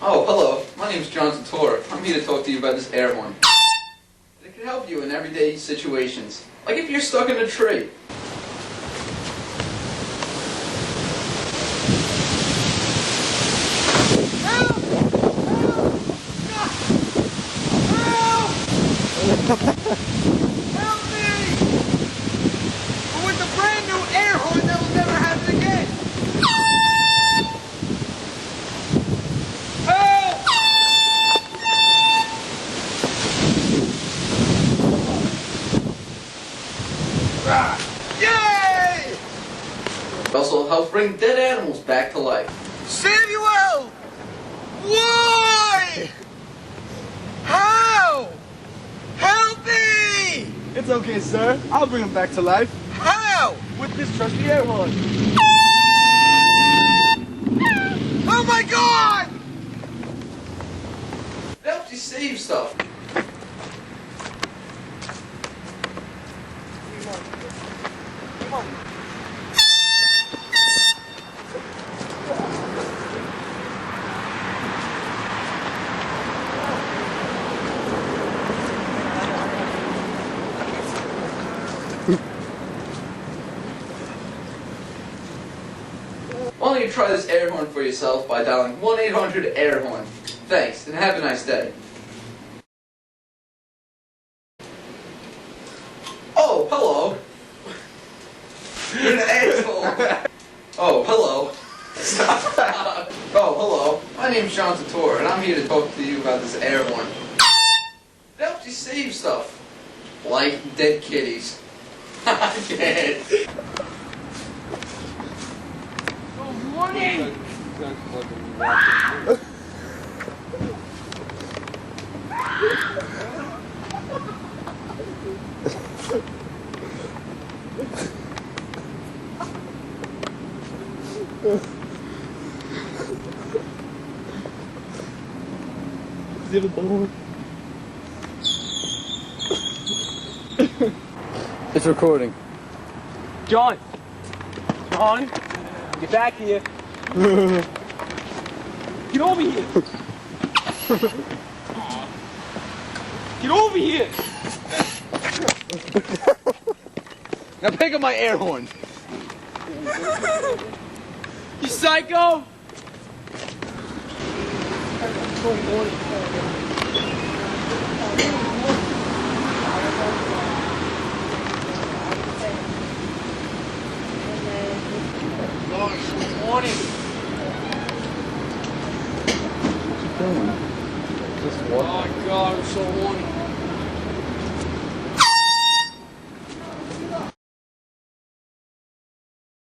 Oh, hello. My name's John Sator. I'm here to talk to you about this air horn. It can help you in everyday situations, like if you're stuck in a tree. Help! Help me! But with the brand new air horn, that will never happen again. Help! Yay! It also helps bring dead animals back to life. Samuel! Why? How? Help me! It's okay, sir. I'll bring him back to life How? with this trusty air horn. Oh my God! It helps you save stuff. Come on. Why don't you try this air horn for yourself by dialing 1-800-AIR-HORN. Thanks, and have a nice day. Oh, hello. You're an asshole. Oh, hello. Oh, hello. My name's John Sator, and I'm here to talk to you about this air horn. It helps you save stuff, like dead kitties. I can't. Morning! It's recording. John! John! Get back here! Get over here! Get over here! Now pick up my air horn! You psycho! Morning. Just what? Oh my God, I'm so horny.